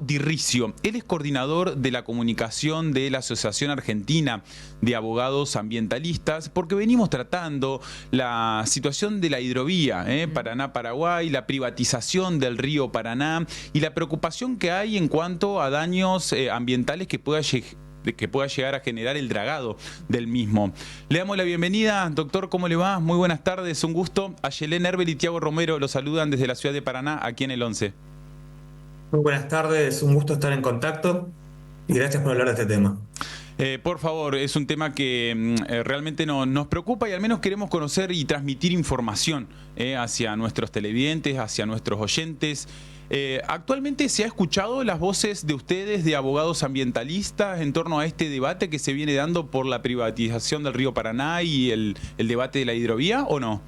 Di Riccio. Él es coordinador de la comunicación de la Asociación Argentina de Abogados Ambientalistas, porque venimos tratando la situación de la hidrovía, Paraná-Paraguay, la privatización del río Paraná y la preocupación que hay en cuanto a daños ambientales que pueda llegar a generar el dragado del mismo. Le damos la bienvenida, doctor, ¿cómo le va? Muy buenas tardes, un gusto. Ayelén Herbel y Tiago Romero lo saludan desde la ciudad de Paraná, aquí en el 11. Muy buenas tardes, un gusto estar en contacto y gracias por hablar de este tema. Por favor, es un tema que realmente nos preocupa y al menos queremos conocer y transmitir información hacia nuestros televidentes, hacia nuestros oyentes. Actualmente se ha escuchado las voces de ustedes, de abogados ambientalistas, en torno a este debate que se viene dando por la privatización del río Paraná y el debate de la hidrovía, ¿o no?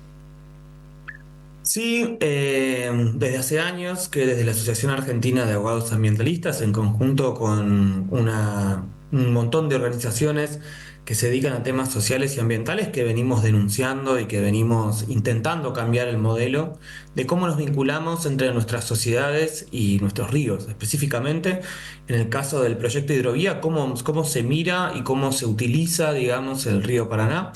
Sí, desde hace años que desde la Asociación Argentina de Abogados Ambientalistas, en conjunto con un montón de organizaciones que se dedican a temas sociales y ambientales, que venimos denunciando y que venimos intentando cambiar el modelo de cómo nos vinculamos entre nuestras sociedades y nuestros ríos. Específicamente, en el caso del proyecto Hidrovía, cómo se mira y cómo se utiliza, digamos, el río Paraná.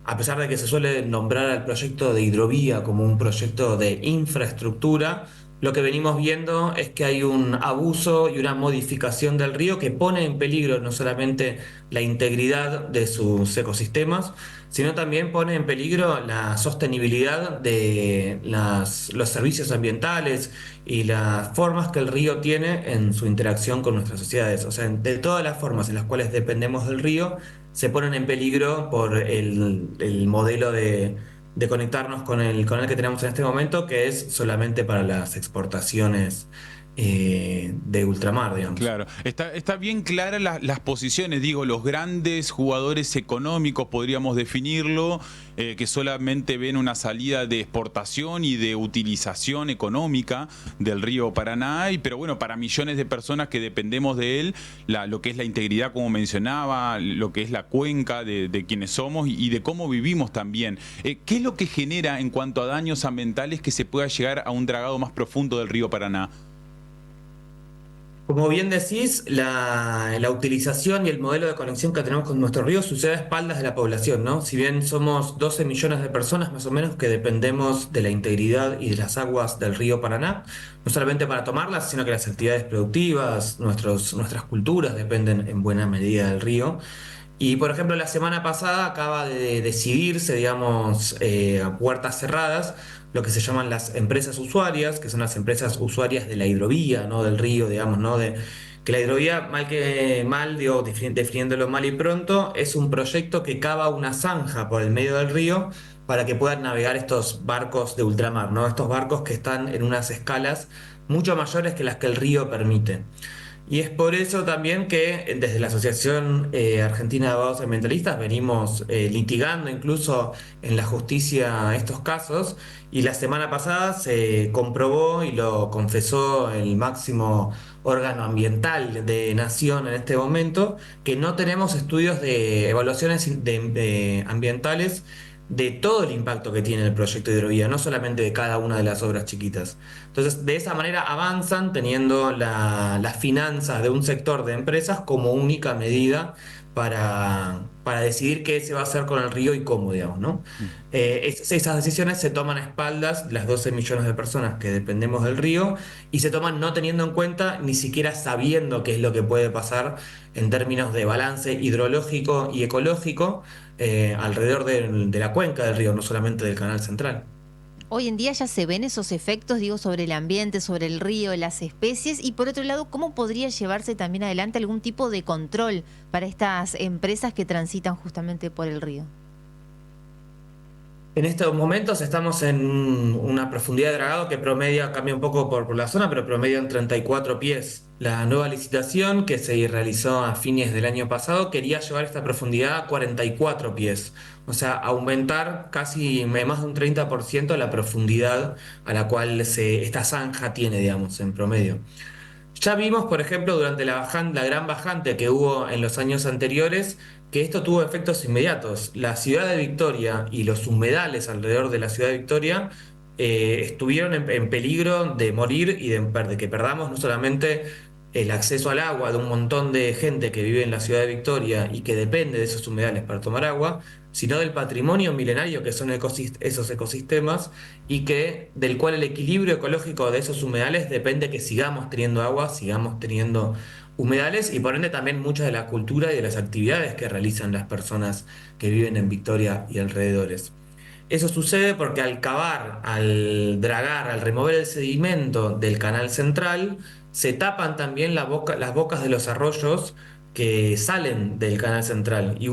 A pesar de que se suele nombrar al proyecto de hidrovía como un proyecto de infraestructura, lo que venimos viendo es que hay un abuso y una modificación del río que pone en peligro no solamente la integridad de sus ecosistemas, sino también pone en peligro la sostenibilidad de los servicios ambientales y las formas que el río tiene en su interacción con nuestras sociedades. O sea, de todas las formas en las cuales dependemos del río, se ponen en peligro por el modelo de conectarnos con el que tenemos en este momento, que es solamente para las exportaciones de ultramar, digamos. Claro, está bien clara las posiciones, digo, los grandes jugadores económicos, podríamos definirlo, que solamente ven una salida de exportación y de utilización económica del río Paraná, pero bueno, para millones de personas que dependemos de él, lo que es la integridad, como mencionaba, lo que es la cuenca de quienes somos y de cómo vivimos también. ¿Qué es lo que genera en cuanto a daños ambientales que se pueda llegar a un dragado más profundo del río Paraná? Como bien decís, la utilización y el modelo de conexión que tenemos con nuestros ríos sucede a espaldas de la población, ¿no? Si bien somos 12 millones de personas más o menos que dependemos de la integridad y de las aguas del río Paraná, no solamente para tomarlas, sino que las actividades productivas, nuestras culturas dependen en buena medida del río. Y por ejemplo, la semana pasada acaba de decidirse, digamos, a puertas cerradas, lo que se llaman las empresas usuarias, que son las empresas usuarias de la hidrovía, ¿no? Del río, digamos, ¿no? Que la hidrovía, mal que mal, digo, definiéndolo mal y pronto, es un proyecto que cava una zanja por el medio del río para que puedan navegar estos barcos de ultramar, ¿no? Estos barcos que están en unas escalas mucho mayores que las que el río permite. Y es por eso también que desde la Asociación Argentina de Abogados Ambientalistas venimos litigando incluso en la justicia estos casos, y la semana pasada se comprobó y lo confesó el máximo órgano ambiental de Nación en este momento, que no tenemos estudios de evaluaciones ambientales de todo el impacto que tiene el proyecto de hidrovía, no solamente de cada una de las obras chiquitas. Entonces, de esa manera avanzan teniendo las finanzas de un sector de empresas como única medida para decidir qué se va a hacer con el río y cómo, digamos, ¿no? Esas decisiones se toman a espaldas de las 12 millones de personas que dependemos del río, y se toman no teniendo en cuenta, ni siquiera sabiendo qué es lo que puede pasar en términos de balance hidrológico y ecológico alrededor de la cuenca del río, no solamente del canal central. Hoy en día ya se ven esos efectos, digo, sobre el ambiente, sobre el río, las especies, y por otro lado, ¿cómo podría llevarse también adelante algún tipo de control para estas empresas que transitan justamente por el río? En estos momentos estamos en una profundidad de dragado que promedia, cambia un poco por la zona, pero promedia en 34 pies. La nueva licitación que se realizó a fines del año pasado quería llevar esta profundidad a 44 pies, o sea, aumentar casi más de un 30% la profundidad a la cual esta zanja tiene, digamos, en promedio. Ya vimos, por ejemplo, durante la gran bajante que hubo en los años anteriores, que esto tuvo efectos inmediatos. La ciudad de Victoria y los humedales alrededor de la ciudad de Victoria estuvieron en peligro de morir y de que perdamos no solamente el acceso al agua de un montón de gente que vive en la ciudad de Victoria y que depende de esos humedales para tomar agua, sino del patrimonio milenario que son esos ecosistemas y del cual el equilibrio ecológico de esos humedales depende que sigamos teniendo agua, sigamos teniendo humedales y por ende también mucha de la cultura y de las actividades que realizan las personas que viven en Victoria y alrededores. Eso sucede porque al cavar, al dragar, al remover el sedimento del canal central, se tapan también las bocas de los arroyos que salen del canal central. Y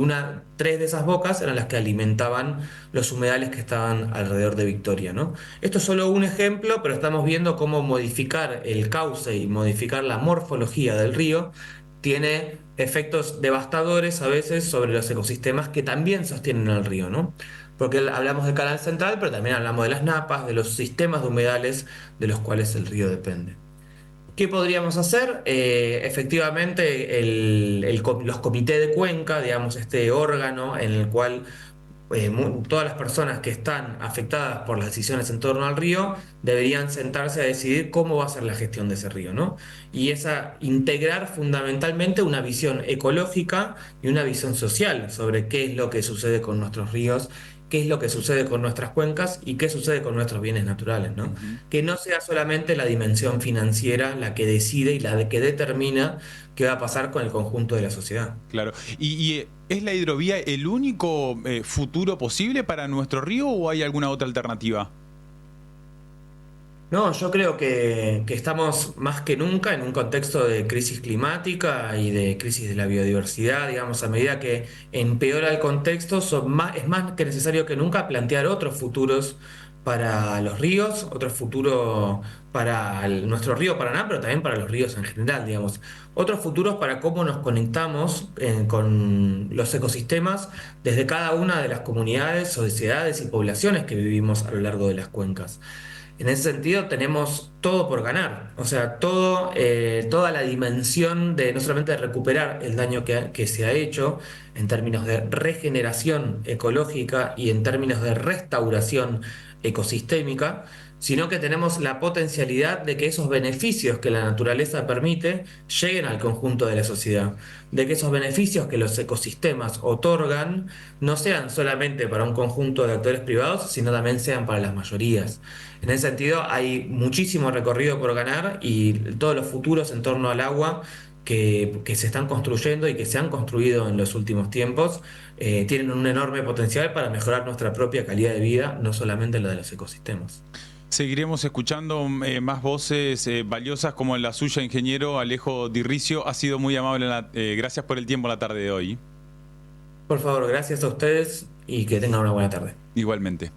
tres de esas bocas eran las que alimentaban los humedales que estaban alrededor de Victoria, ¿no? Esto es solo un ejemplo, pero estamos viendo cómo modificar el cauce y modificar la morfología del río tiene efectos devastadores a veces sobre los ecosistemas que también sostienen el río, ¿no? Porque hablamos del canal central, pero también hablamos de las napas, de los sistemas de humedales de los cuales el río depende. ¿Qué podríamos hacer? Efectivamente, los comités de cuenca, digamos, este órgano en el cual todas las personas que están afectadas por las decisiones en torno al río deberían sentarse a decidir cómo va a ser la gestión de ese río, ¿no? Y integrar fundamentalmente una visión ecológica y una visión social sobre qué es lo que sucede con nuestros ríos, qué es lo que sucede con nuestras cuencas y qué sucede con nuestros bienes naturales, ¿no? Que no sea solamente la dimensión financiera la que decide y la que determina qué va a pasar con el conjunto de la sociedad. Claro. ¿Y es la hidrovía el único futuro posible para nuestro río o hay alguna otra alternativa? No, yo creo que estamos más que nunca en un contexto de crisis climática y de crisis de la biodiversidad, digamos, a medida que empeora el contexto, es más que necesario que nunca plantear otros futuros para los ríos, otro futuro para nuestro río Paraná, pero también para los ríos en general, digamos. Otros futuros para cómo nos conectamos con los ecosistemas desde cada una de las comunidades, sociedades y poblaciones que vivimos a lo largo de las cuencas. En ese sentido tenemos todo por ganar, o sea, toda la dimensión de no solamente de recuperar el daño que se ha hecho en términos de regeneración ecológica y en términos de restauración ecosistémica, sino que tenemos la potencialidad de que esos beneficios que la naturaleza permite lleguen al conjunto de la sociedad, de que esos beneficios que los ecosistemas otorgan no sean solamente para un conjunto de actores privados, sino también sean para las mayorías. En ese sentido, hay muchísimo recorrido por ganar y todos los futuros en torno al agua que se están construyendo y que se han construido en los últimos tiempos tienen un enorme potencial para mejorar nuestra propia calidad de vida, no solamente la de los ecosistemas. Seguiremos escuchando más voces valiosas como la suya, ingeniero Alejo Di Riccio. Ha sido muy amable. Gracias por el tiempo en la tarde de hoy. Por favor, gracias a ustedes y que tengan una buena tarde. Igualmente.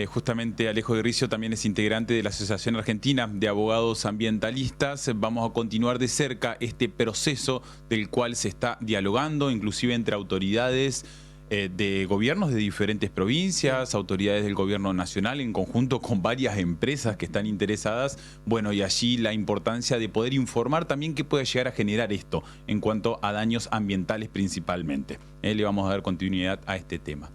Justamente Alejo Di Riccio también es integrante de la Asociación Argentina de Abogados Ambientalistas. Vamos a continuar de cerca este proceso del cual se está dialogando, inclusive entre autoridades de gobiernos de diferentes provincias, autoridades del gobierno nacional en conjunto con varias empresas que están interesadas. Bueno, y allí la importancia de poder informar también qué puede llegar a generar esto en cuanto a daños ambientales principalmente. Le vamos a dar continuidad a este tema.